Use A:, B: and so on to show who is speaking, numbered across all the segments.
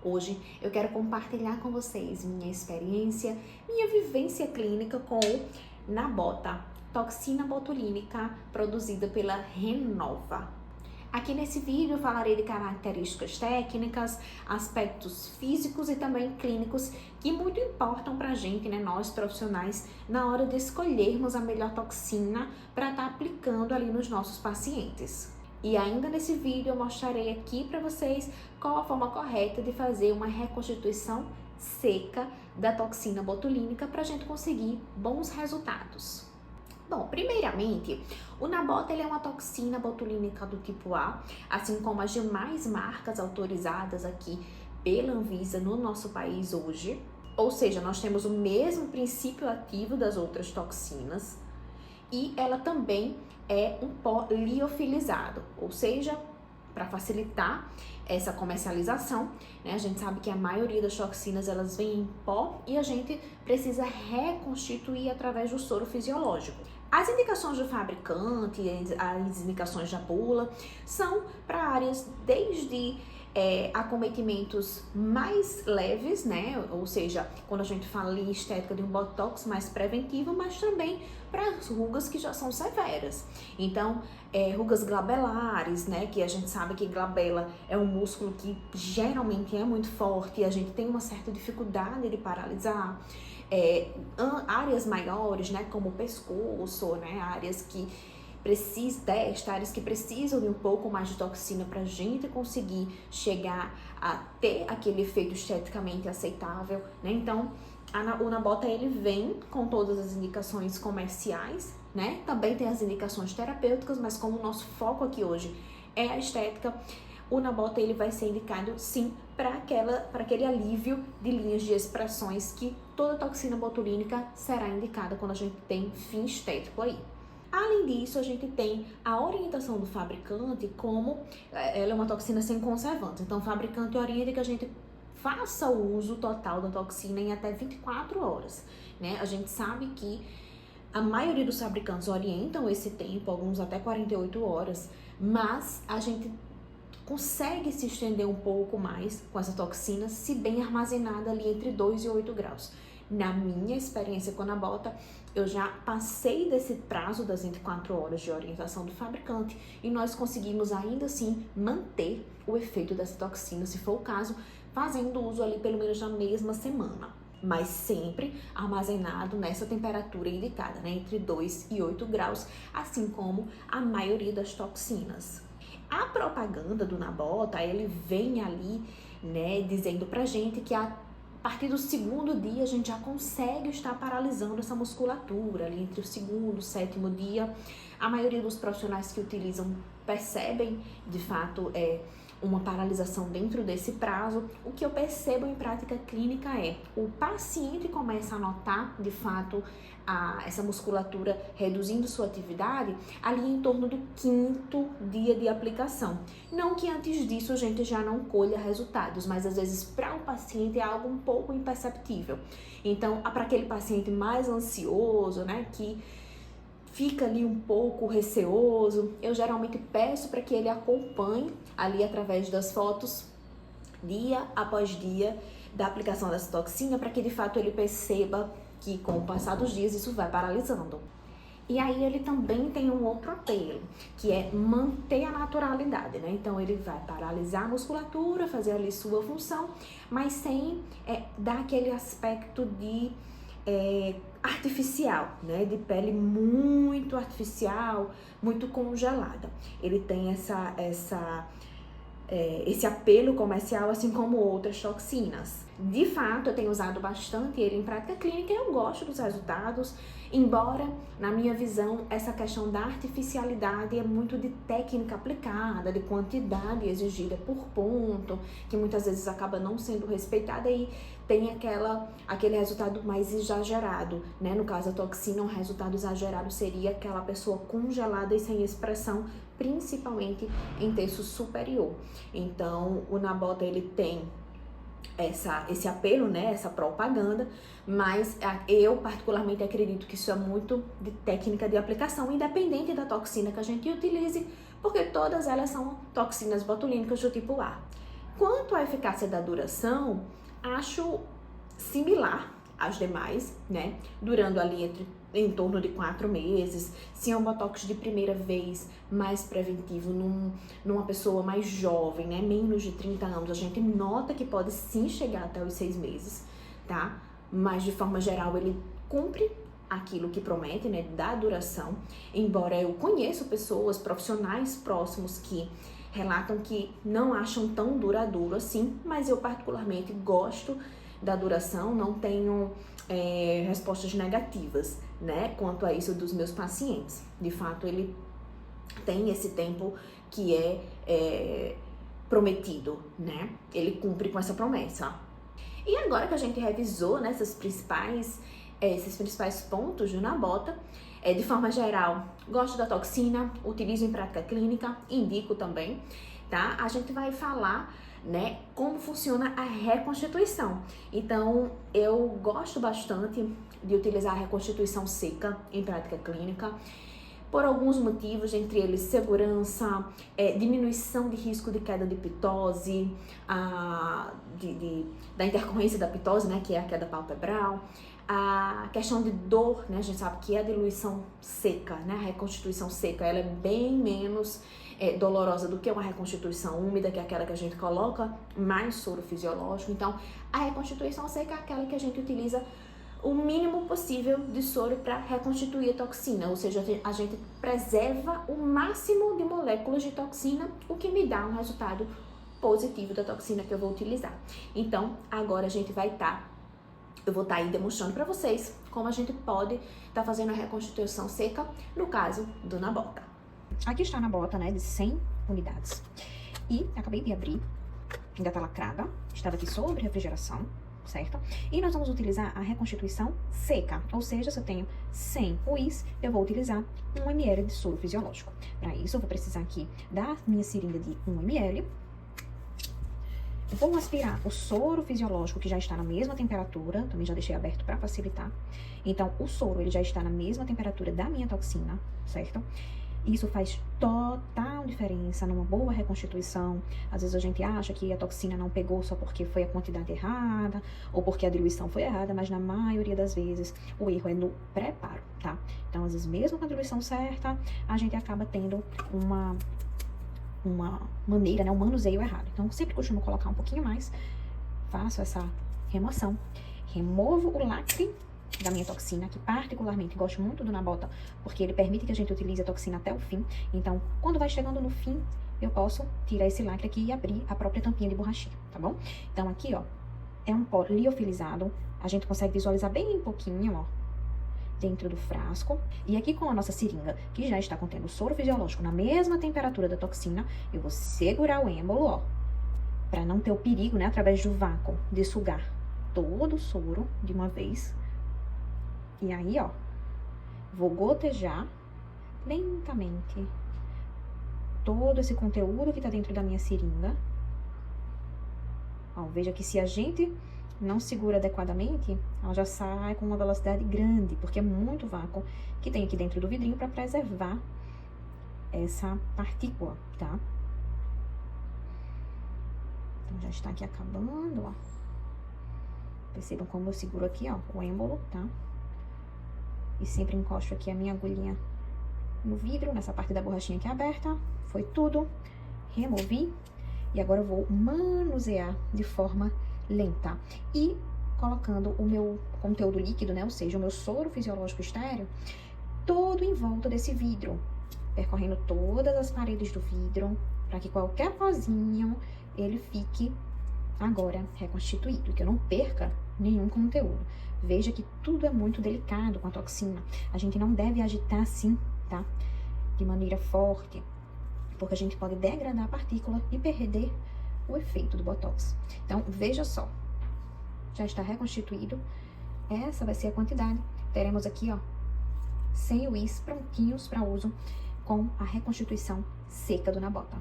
A: Hoje eu quero compartilhar com vocês minha experiência, minha vivência clínica com Nabota, toxina botulínica produzida pela Renova. Aqui nesse vídeo eu falarei de características técnicas, aspectos físicos e também clínicos que muito importam pra gente, né, nós profissionais, na hora de escolhermos a melhor toxina para estar aplicando ali nos nossos pacientes. E ainda nesse vídeo eu mostrarei aqui para vocês qual a forma correta de fazer uma reconstituição seca da toxina botulínica para a gente conseguir bons resultados. Bom, primeiramente, o Nabota ele é uma toxina botulínica do tipo A, assim como as demais marcas autorizadas aqui pela Anvisa no nosso país hoje. Ou seja, nós temos o mesmo princípio ativo das outras toxinas e ela também é um pó liofilizado, ou seja, para facilitar essa comercialização, né? A gente sabe que a maioria das toxinas elas vêm em pó e a gente precisa reconstituir através do soro fisiológico. As indicações do fabricante, as indicações da bula, são para áreas desde acometimentos mais leves, né? Ou seja, quando a gente fala em estética de um botox mais preventivo, mas também para as rugas que já são severas. Então, rugas glabelares, né? Que a gente sabe que glabela é um músculo que geralmente é muito forte e a gente tem uma certa dificuldade de paralisar. Áreas maiores, né? Como o pescoço, né? Áreas que áreas que precisam de um pouco mais de toxina para a gente conseguir chegar a ter aquele efeito esteticamente aceitável, né? Então, o Nabota ele vem com todas as indicações comerciais, né? Também tem as indicações terapêuticas, mas como o nosso foco aqui hoje é a estética, o Nabota ele vai ser indicado sim para aquele alívio de linhas de expressões que toda toxina botulínica será indicada quando a gente tem fim estético aí. Além disso, a gente tem a orientação do fabricante como ela é uma toxina sem conservantes. Então, o fabricante orienta que a gente faça o uso total da toxina em até 24 horas, né? A gente sabe que a maioria dos fabricantes orientam esse tempo, alguns até 48 horas, mas a gente consegue se estender um pouco mais com essa toxina, se bem armazenada ali entre 2 e 8 graus. Na minha experiência com a Nabota, eu já passei desse prazo das 24 horas de orientação do fabricante e nós conseguimos ainda assim manter o efeito dessa toxina, se for o caso, fazendo uso ali pelo menos na mesma semana, mas sempre armazenado nessa temperatura indicada, né, entre 2 e 8 graus, assim como a maioria das toxinas. A propaganda do Nabota, ele vem ali, né, dizendo pra gente que a partir do segundo dia a gente já consegue estar paralisando essa musculatura, ali entre o segundo e o sétimo dia. A maioria dos profissionais que utilizam percebem, de fato, uma paralisação dentro desse prazo. O que eu percebo em prática clínica é o paciente começa a notar, de fato, essa musculatura reduzindo sua atividade ali em torno do 5º dia de aplicação. Não que antes disso a gente já não colha resultados, mas às vezes para o paciente é algo um pouco imperceptível. Então, para aquele paciente mais ansioso, né, que fica ali um pouco receoso, eu geralmente peço para que ele acompanhe ali através das fotos, dia após dia, da aplicação dessa toxina, para que de fato ele perceba que com o passar dos dias isso vai paralisando. E aí ele também tem um outro apelo, que é manter a naturalidade, né? Então ele vai paralisar a musculatura, fazer ali sua função, mas sem dar aquele aspecto de artificial, né? De pele muito artificial, muito congelada. Ele tem esse apelo comercial, assim como outras toxinas. De fato, eu tenho usado bastante ele em prática clínica e eu gosto dos resultados, embora, na minha visão, essa questão da artificialidade é muito de técnica aplicada, de quantidade exigida por ponto, que muitas vezes acaba não sendo respeitada e tem aquele resultado mais exagerado, né? No caso, a toxina, um resultado exagerado seria aquela pessoa congelada e sem expressão, principalmente em terço superior. Então, o Nabota, ele tem esse apelo, né, essa propaganda, mas eu particularmente acredito que isso é muito de técnica de aplicação, independente da toxina que a gente utilize, porque todas elas são toxinas botulínicas do tipo A. Quanto à eficácia da duração, acho similar às demais, né? Durando ali em torno de 4 meses. Se é um botox de primeira vez, mais preventivo numa pessoa mais jovem, né? Menos de 30 anos, a gente nota que pode sim chegar até os 6 meses, tá? Mas de forma geral ele cumpre aquilo que promete, né? Da duração. Embora eu conheça pessoas, profissionais próximos que relatam que não acham tão duradouro assim, mas eu particularmente gosto da duração, não tenho respostas negativas, né, quanto a isso dos meus pacientes. De fato, ele tem esse tempo que é prometido, né, ele cumpre com essa promessa. E agora que a gente revisou, né, esses principais pontos do Nabota, de forma geral, gosto da toxina, utilizo em prática clínica, indico também, tá? A gente vai falar, né, como funciona a reconstituição. Então, eu gosto bastante de utilizar a reconstituição seca em prática clínica, por alguns motivos, entre eles segurança, diminuição de risco de queda de pitose, da intercorrência da pitose, né, que é a queda palpebral, a questão de dor, né, a gente sabe que a diluição seca, né, a reconstituição seca, ela é bem menos dolorosa do que uma reconstituição úmida, que é aquela que a gente coloca mais soro fisiológico. Então, a reconstituição seca é aquela que a gente utiliza o mínimo possível de soro para reconstituir a toxina, ou seja, a gente preserva o máximo de moléculas de toxina, o que me dá um resultado positivo da toxina que eu vou utilizar. Então, agora eu vou estar aí demonstrando para vocês como a gente pode estar fazendo a reconstituição seca no caso do Nabota. Aqui está a Nabota, né, de 100 unidades. E acabei de abrir, ainda tá lacrada, estava aqui sobre refrigeração, certo? E nós vamos utilizar a reconstituição seca, ou seja, se eu tenho 100 UIs, eu vou utilizar 1 ml de soro fisiológico. Para isso, eu vou precisar aqui da minha seringa de 1 ml. Vou aspirar o soro fisiológico, que já está na mesma temperatura, também já deixei aberto para facilitar. Então, o soro, ele já está na mesma temperatura da minha toxina, certo? Isso faz total diferença numa boa reconstituição. Às vezes a gente acha que a toxina não pegou só porque foi a quantidade errada, ou porque a diluição foi errada, mas na maioria das vezes o erro é no preparo, tá? Então, às vezes, mesmo com a diluição certa, a gente acaba tendo uma maneira, né, um manuseio errado. Então, eu sempre costumo colocar um pouquinho mais, faço essa remoção, removo o lacre da minha toxina, que particularmente gosto muito do Nabota, porque ele permite que a gente utilize a toxina até o fim. Então, quando vai chegando no fim, eu posso tirar esse lacre aqui e abrir a própria tampinha de borrachinha, tá bom? Então, aqui, ó, é um pó liofilizado, a gente consegue visualizar bem pouquinho, ó, dentro do frasco. E aqui com a nossa seringa, que já está contendo soro fisiológico na mesma temperatura da toxina, eu vou segurar o êmbolo, ó, para não ter o perigo, né, através do vácuo, de sugar todo o soro de uma vez. E aí, ó, vou gotejar lentamente todo esse conteúdo que tá dentro da minha seringa. Ó, veja que se a gente não segura adequadamente, ela já sai com uma velocidade grande, porque é muito vácuo que tem aqui dentro do vidrinho para preservar essa partícula, tá? Então, já está aqui acabando, ó. Percebam como eu seguro aqui, ó, o êmbolo, tá? E sempre encosto aqui a minha agulhinha no vidro, nessa parte da borrachinha que é aberta. Foi tudo. Removi. E agora eu vou manusear de forma lenta. E colocando o meu conteúdo líquido, né? Ou seja, o meu soro fisiológico estéreo, todo em volta desse vidro. Percorrendo todas as paredes do vidro, para que qualquer pozinho, ele fique agora reconstituído. Que eu não perca nenhum conteúdo. Veja que tudo é muito delicado com a toxina. A gente não deve agitar assim, tá? De maneira forte, porque a gente pode degradar a partícula e perder o efeito do Botox. Então, veja só. Já está reconstituído. Essa vai ser a quantidade. Teremos aqui, ó, 100 UIs prontinhos para uso com a reconstituição seca do Nabota.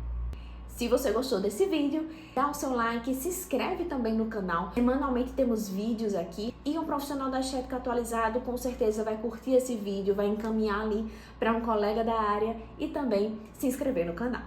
A: Se você gostou desse vídeo, dá o seu like, se inscreve também no canal. Semanalmente temos vídeos aqui e um profissional da estética atualizado com certeza vai curtir esse vídeo, vai encaminhar ali para um colega da área e também se inscrever no canal.